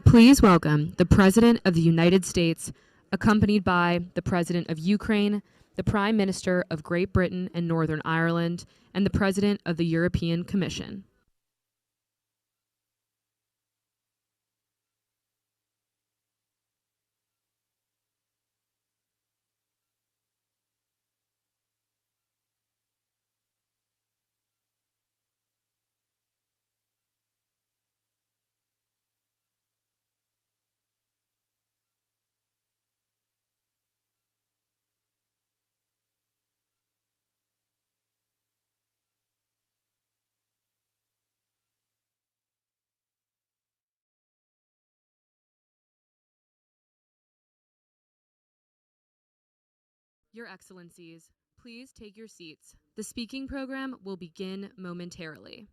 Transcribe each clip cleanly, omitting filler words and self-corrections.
Please welcome the President of the United States, accompanied by the President of Ukraine, the Prime Minister of Great Britain and Northern Ireland, and the President of the European Commission. Your Excellencies, please take your seats. The speaking program will begin momentarily.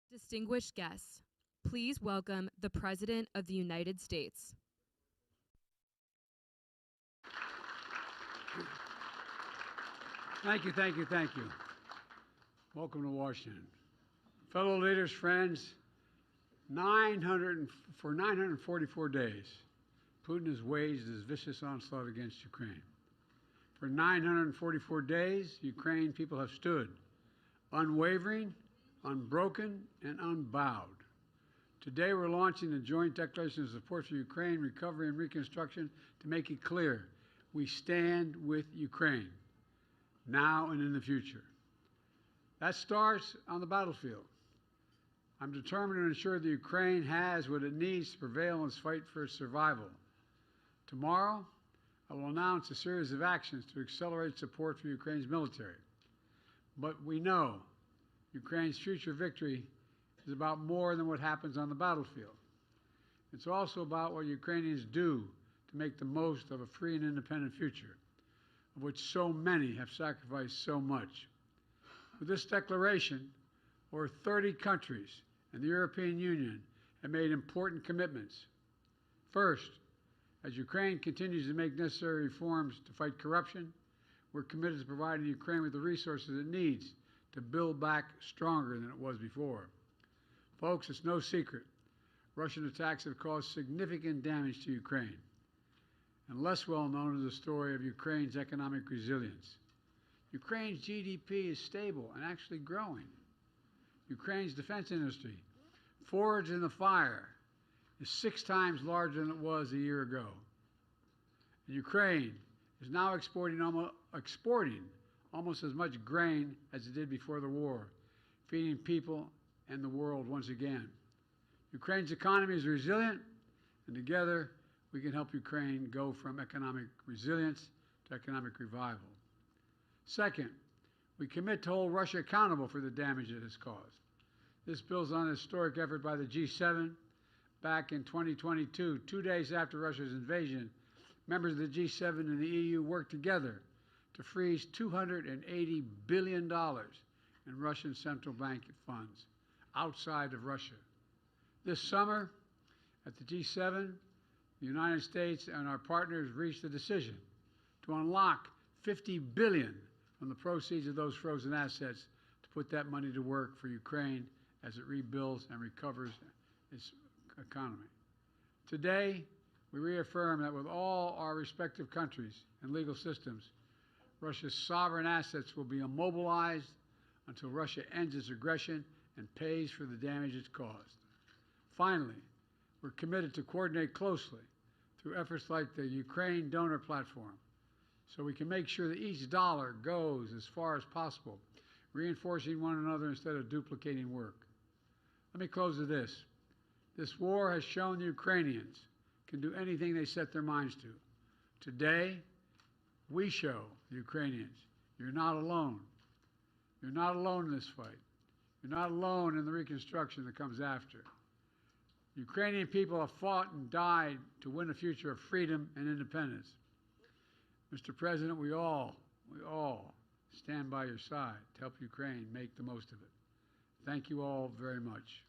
Distinguished guests, please welcome the President of the United States. Thank you. Welcome to Washington. Fellow leaders, friends, for 944 days, Putin has waged his vicious onslaught against Ukraine. For 944 days, Ukraine people have stood unwavering, unbroken, and unbowed. Today, we're launching a joint declaration of support for Ukraine, recovery, and reconstruction to make it clear we stand with Ukraine, now and in the future. That starts on the battlefield. I'm determined to ensure that Ukraine has what it needs to prevail in its fight for its survival. Tomorrow, I will announce a series of actions to accelerate support for Ukraine's military. But we know Ukraine's future victory is about more than what happens on the battlefield. It's also about what Ukrainians do to make the most of a free and independent future, of which so many have sacrificed so much. With this declaration, over 30 countries and the European Union have made important commitments. First, as Ukraine continues to make necessary reforms to fight corruption, we're committed to providing Ukraine with the resources it needs to build back stronger than it was before. Folks, it's no secret Russian attacks have caused significant damage to Ukraine. And less well known is the story of Ukraine's economic resilience. Ukraine's GDP is stable and actually growing. Ukraine's defense industry, forged in the fire, is 6 times larger than it was a year ago. And Ukraine is now exporting almost as much grain as it did before the war, feeding people and the world once again. Ukraine's economy is resilient, and together we can help Ukraine go from economic resilience to economic revival. Second, We commit to hold Russia accountable for the damage it has caused. This builds on a historic effort by the G7. Back in 2022, 2 days after Russia's invasion, members of the G7 and the EU worked together to freeze $280 billion in Russian central bank funds outside of Russia. This summer, at the G7, the United States and our partners reached a decision to unlock $50 billion from the proceeds of those frozen assets to put that money to work for Ukraine as it rebuilds and recovers its economy. Today, we reaffirm that with all our respective countries and legal systems, Russia's sovereign assets will be immobilized until Russia ends its aggression and pays for the damage it's caused. Finally, we're committed to coordinate closely through efforts like the Ukraine Donor Platform so we can make sure that each dollar goes as far as possible, reinforcing one another instead of duplicating work. Let me close with this. This war has shown the Ukrainians can do anything they set their minds to. Today, we show the Ukrainians you're not alone. You're not alone in this fight. You're not alone in the reconstruction that comes after. Ukrainian people have fought and died to win a future of freedom and independence. Mr. President, we all stand by your side to help Ukraine make the most of it. Thank you all very much.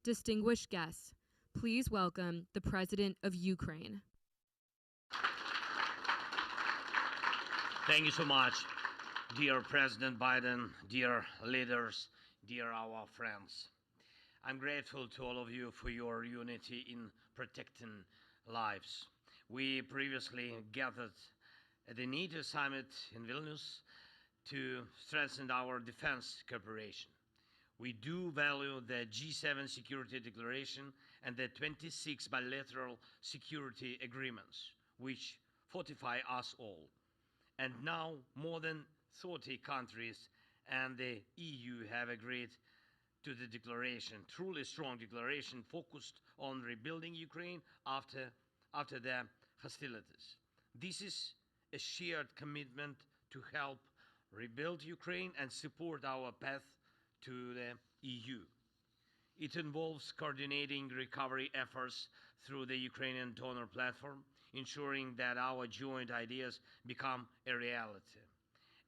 Distinguished guests, please welcome the President of Ukraine. Thank you so much, dear President Biden, dear leaders, dear our friends. I'm grateful to all of you for your unity in protecting lives. We previously gathered at the NATO summit in Vilnius to strengthen our defense cooperation. We do value the G7 Security Declaration and the 26 bilateral security agreements, which fortify us all. And now more than 30 countries and the EU have agreed to the declaration, truly strong declaration focused on rebuilding Ukraine after the hostilities. This is a shared commitment to help rebuild Ukraine and support our path to the EU. It involves coordinating recovery efforts through the Ukrainian Donor Platform, ensuring that our joint ideas become a reality.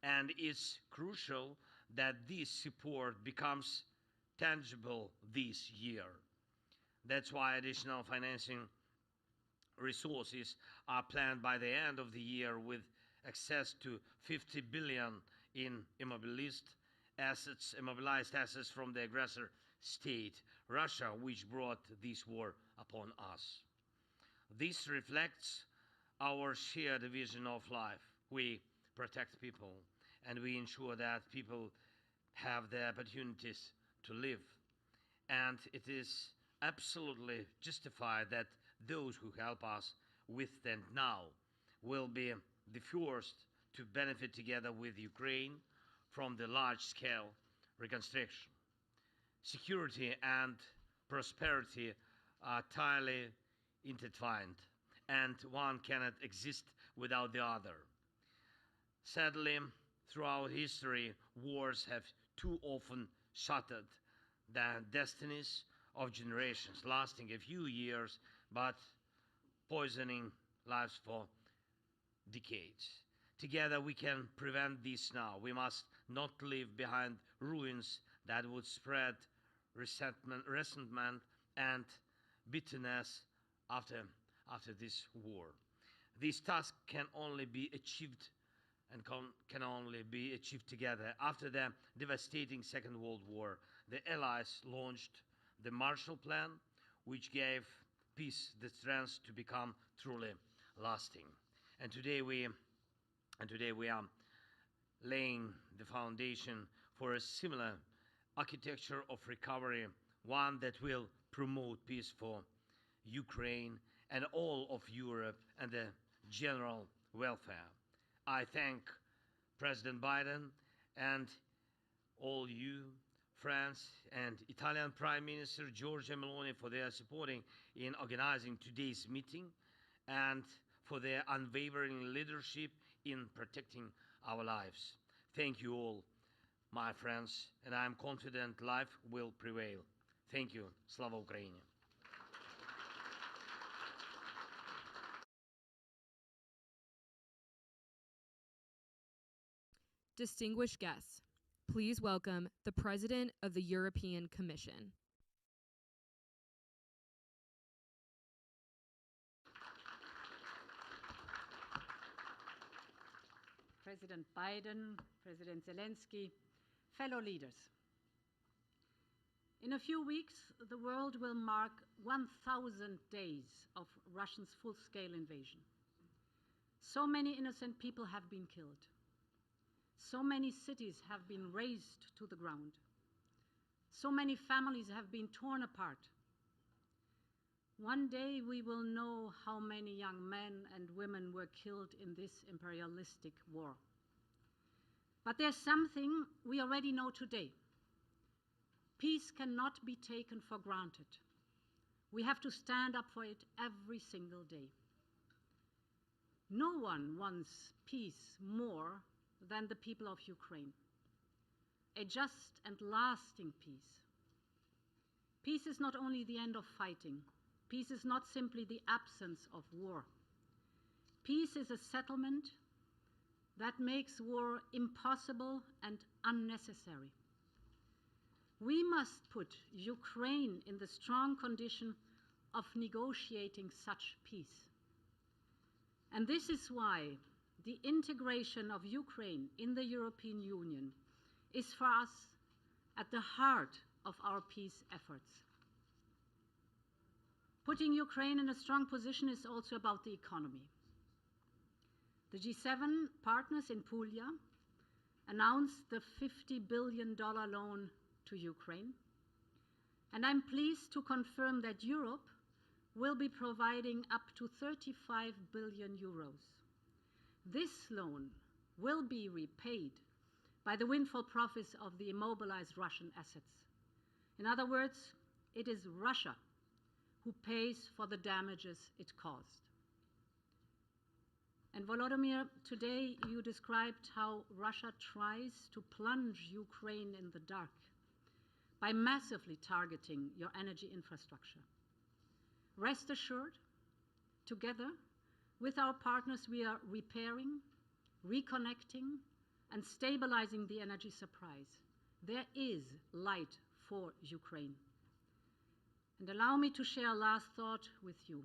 And it's crucial that this support becomes tangible this year. That's why additional financing resources are planned by the end of the year, with access to 50 billion in immobilized assets from the aggressor state, Russia, which brought this war upon us. This reflects our shared vision of life. We protect people, and we ensure that people have the opportunities to live. And it is absolutely justified that those who help us withstand now will be the first to benefit together with Ukraine from the large-scale reconstruction. Security and prosperity are tightly intertwined, and one cannot exist without the other. Sadly, throughout history, wars have too often shattered the destinies of generations, lasting a few years but poisoning lives for decades. Together we can prevent this now. We must not leave behind ruins that would spread resentment and bitterness after this war. This task can only be achieved can only be achieved together. After the devastating Second World War, the Allies launched the Marshall Plan, which gave peace the strength to become truly lasting. And today we are laying the foundation for a similar architecture of recovery, one that will promote peace for Ukraine and all of Europe and the general welfare. I thank President Biden and all you, France and Italian Prime Minister Giorgia Meloni for their supporting in organizing today's meeting and for their unwavering leadership in protecting our lives. Thank you all, my friends, and I am confident life will prevail. Thank you. Slava Ukraini. Distinguished guests, please welcome the President of the European Commission. President Biden, President Zelensky, fellow leaders. In a few weeks, the world will mark 1,000 days of Russia's full-scale invasion. So many innocent people have been killed. So many cities have been razed to the ground. So many families have been torn apart. One day we will know how many young men and women were killed in this imperialistic war. But there's something we already know today. Peace cannot be taken for granted. We have to stand up for it every single day. No one wants peace more than the people of Ukraine. A just and lasting peace. Peace is not only the end of fighting. Peace is not simply the absence of war. Peace is a settlement that makes war impossible and unnecessary. We must put Ukraine in the strong condition of negotiating such peace. And this is why the integration of Ukraine in the European Union is for us at the heart of our peace efforts. Putting Ukraine in a strong position is also about the economy. The G7 partners in Puglia announced the $50 billion loan to Ukraine, and I'm pleased to confirm that Europe will be providing up to 35 billion euros. This loan will be repaid by the windfall profits of the immobilized Russian assets. In other words, it is Russia who pays for the damages it caused. And Volodymyr, today you described how Russia tries to plunge Ukraine in the dark by massively targeting your energy infrastructure. Rest assured, together with our partners, we are repairing, reconnecting, and stabilizing the energy supplies. There is light for Ukraine. And allow me to share a last thought with you.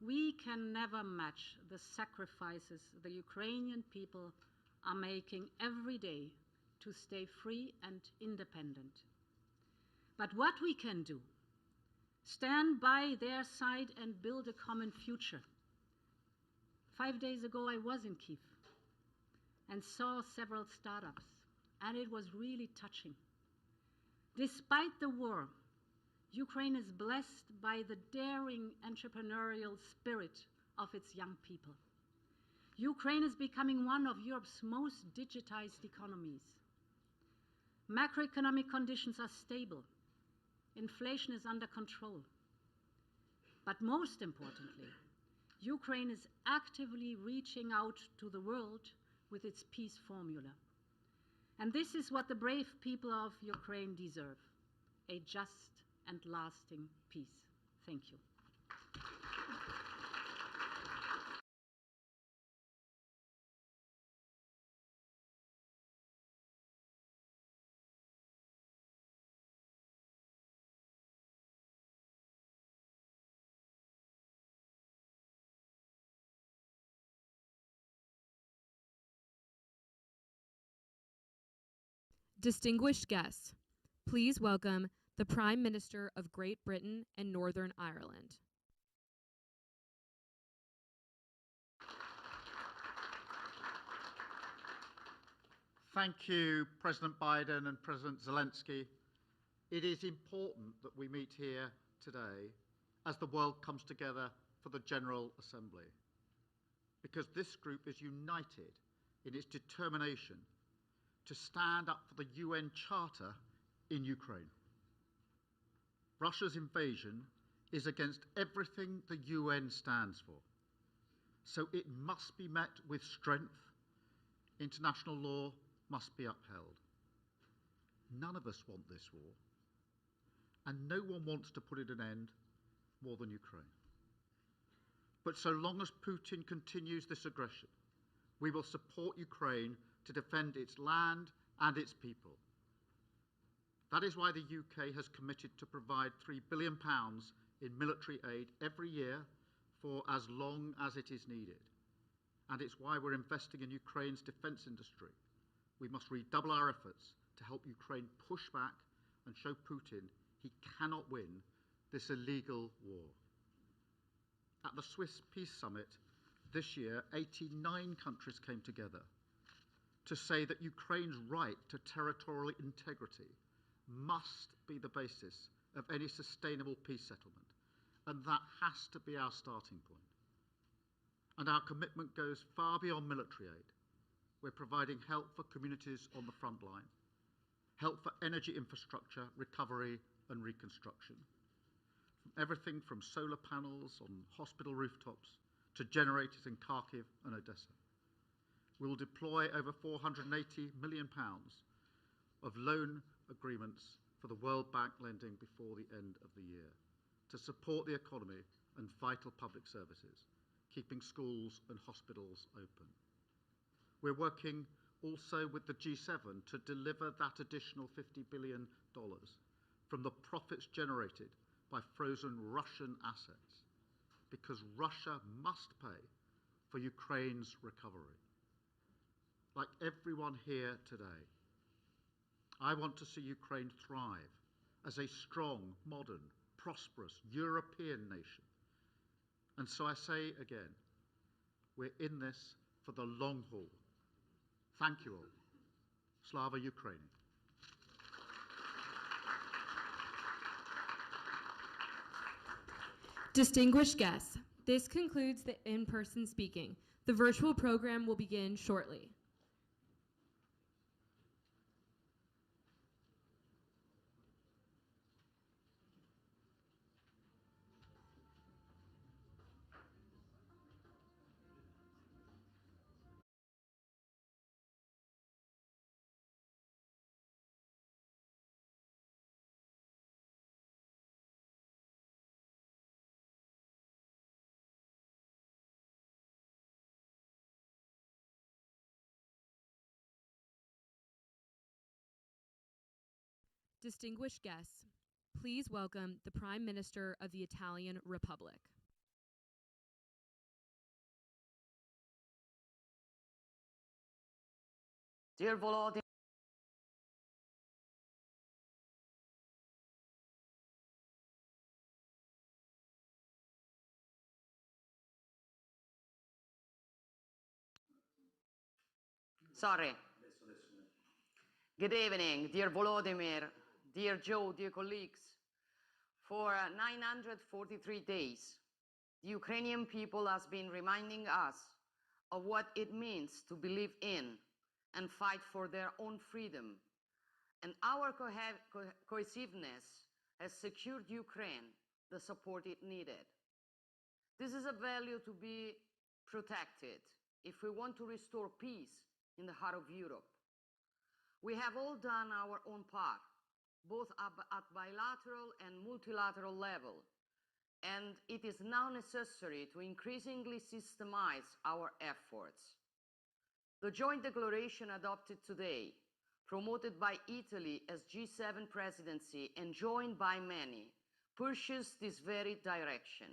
We can never match the sacrifices the Ukrainian people are making every day to stay free and independent. But what we can do, stand by their side and build a common future. 5 days ago, I was in Kyiv and saw several startups, and it was really touching. Despite the war, Ukraine is blessed by the daring entrepreneurial spirit of its young people. Ukraine is becoming one of Europe's most digitized economies. Macroeconomic conditions are stable. Inflation is under control. But most importantly, Ukraine is actively reaching out to the world with its peace formula. And this is what the brave people of Ukraine deserve: a just and lasting peace. Thank you. Distinguished guests, please welcome the Prime Minister of Great Britain and Northern Ireland. Thank you, President Biden and President Zelensky. It is important that we meet here today as the world comes together for the General Assembly, because this group is united in its determination to stand up for the UN Charter in Ukraine. Russia's invasion is against everything the UN stands for, so it must be met with strength. International law must be upheld. None of us want this war, and no one wants to put it an end more than Ukraine. But so long as Putin continues this aggression, we will support Ukraine to defend its land and its people. That is why the UK has committed to provide £3 billion in military aid every year for as long as it is needed. And it's why we're investing in Ukraine's defence industry. We must redouble our efforts to help Ukraine push back and show Putin he cannot win this illegal war. At the Swiss Peace Summit this year, 89 countries came together to say that Ukraine's right to territorial integrity must be the basis of any sustainable peace settlement, and that has to be our starting point. And our commitment goes far beyond military aid. We're providing help for communities on the front line, help for energy infrastructure, recovery and reconstruction. Everything from solar panels on hospital rooftops to generators in Kharkiv and Odessa. We will deploy over £480 million of loan agreements for the World Bank lending before the end of the year to support the economy and vital public services, keeping schools and hospitals open. We're working also with the G7 to deliver that additional $50 billion from the profits generated by frozen Russian assets, because Russia must pay for Ukraine's recovery. Like everyone here today, I want to see Ukraine thrive as a strong, modern, prosperous European nation. And so I say again, we're in this for the long haul. Thank you all. Slava Ukraini. Distinguished guests, this concludes the in-person speaking. The virtual program will begin shortly. Distinguished guests, please welcome the Prime Minister of the Italian Republic. Dear Volodymyr, Good evening, dear Volodymyr, dear Joe, dear colleagues. For 943 days, the Ukrainian people has been reminding us of what it means to believe in and fight for their own freedom. And our cohesiveness has secured Ukraine the support it needed. This is a value to be protected if we want to restore peace in the heart of Europe. We have all done our own part, both at bilateral and multilateral level, and it is now necessary to increasingly systemize our efforts. The joint declaration adopted today, promoted by Italy as G7 presidency and joined by many, pushes this very direction.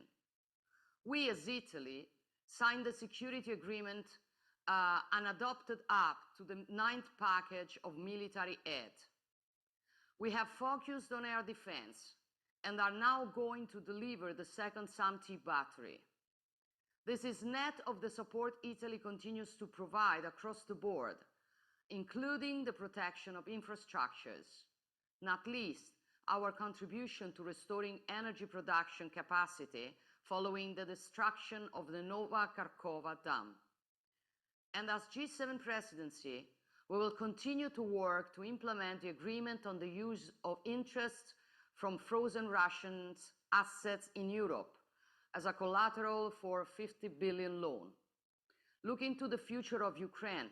We as Italy signed the security agreement and adopted up to the 9th package of military aid. We have focused on air defense and are now going to deliver the second SAMP-T battery. This is net of the support Italy continues to provide across the board including the protection of infrastructures, not least our contribution to restoring energy production capacity following the destruction of the Nova Kakhovka Dam. And as G7 presidency, we will continue to work to implement the agreement on the use of interest from frozen Russian assets in Europe as a collateral for a 50 billion loan. Looking to the future of Ukraine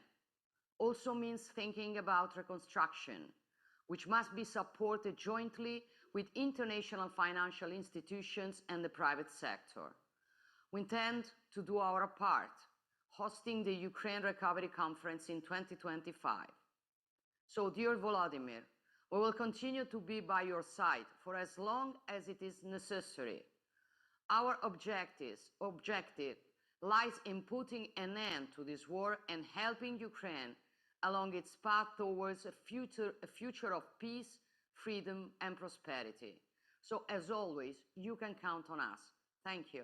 also means thinking about reconstruction, which must be supported jointly with international financial institutions and the private sector. We intend to do our part, hosting the Ukraine Recovery Conference in 2025. So, dear Volodymyr, we will continue to be by your side for as long as it is necessary. Our objective lies in putting an end to this war and helping Ukraine along its path towards a future of peace, freedom, and prosperity. So, as always, you can count on us. Thank you.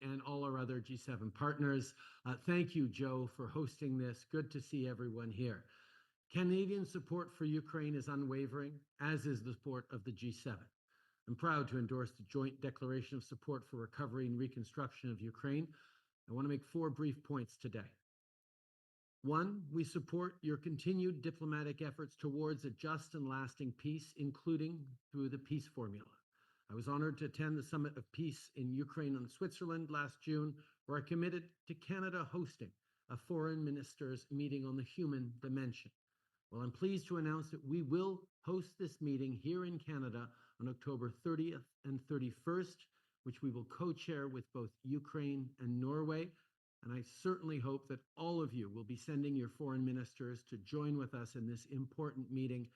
And all our other G7 partners. Thank you, Joe, for hosting this. Good to see everyone here. Canadian support for Ukraine is unwavering, as is the support of the G7. I'm proud to endorse the joint declaration of support for recovery and reconstruction of Ukraine. I want to make 4 brief points today. 1, we support your continued diplomatic efforts towards a just and lasting peace, including through the peace formula. I was honored to attend the Summit of Peace in Ukraine and Switzerland last June, where I committed to Canada hosting a foreign ministers meeting on the human dimension. Well, I'm pleased to announce that we will host this meeting here in Canada on October 30th and 31st, which we will co-chair with both Ukraine and Norway. And I certainly hope that all of you will be sending your foreign ministers to join with us in this important meeting,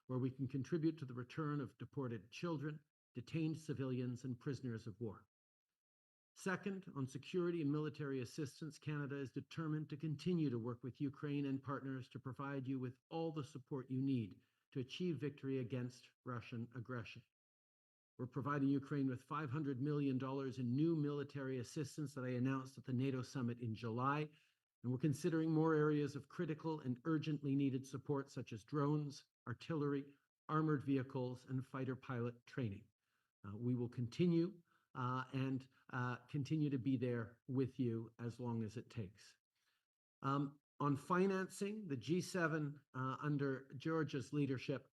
where we can contribute to the return of deported children, detained civilians, and prisoners of war. Second, on security and military assistance, Canada is determined to continue to work with Ukraine and partners to provide you with all the support you need to achieve victory against Russian aggression. We're providing Ukraine with $500 million in new military assistance that I announced at the NATO summit in July, and we're considering more areas of critical and urgently needed support, such as drones, artillery, armored vehicles, and fighter pilot training. We will continue and continue to be there with you as long as it takes. On financing, the G7 under Georgia's leadership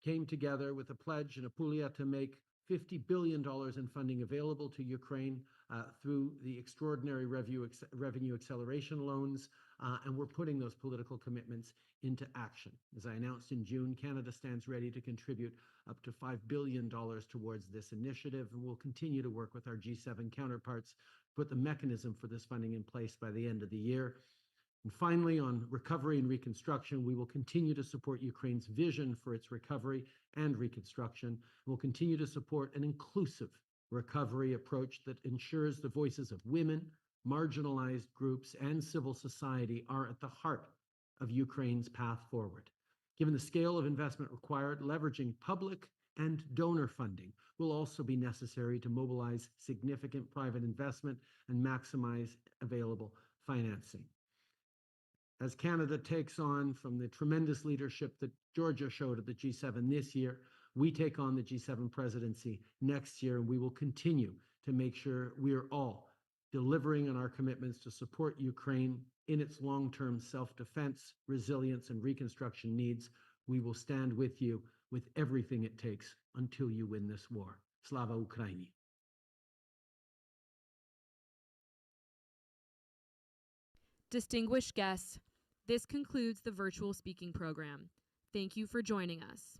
came together with a pledge in Apulia to make $50 billion in funding available to Ukraine through the extraordinary revenue acceleration loans, and we're putting those political commitments into action. As I announced in June, Canada stands ready to contribute up to $5 billion towards this initiative, and we'll continue to work with our G7 counterparts to put the mechanism for this funding in place by the end of the year. And finally, on recovery and reconstruction, we will continue to support Ukraine's vision for its recovery and reconstruction. We'll continue to support an inclusive recovery approach that ensures the voices of women, marginalized groups, and civil society are at the heart of Ukraine's path forward. Given the scale of investment required, leveraging public and donor funding will also be necessary to mobilize significant private investment and maximize available financing. As Canada takes on from the tremendous leadership that Georgia showed at the G7 this year, we take on the G7 presidency next year, and we will continue to make sure we are all delivering on our commitments to support Ukraine in its long-term self-defense, resilience, and reconstruction needs. We will stand with you with everything it takes until you win this war. Slava Ukraini. Distinguished guests, this concludes the virtual speaking program. Thank you for joining us.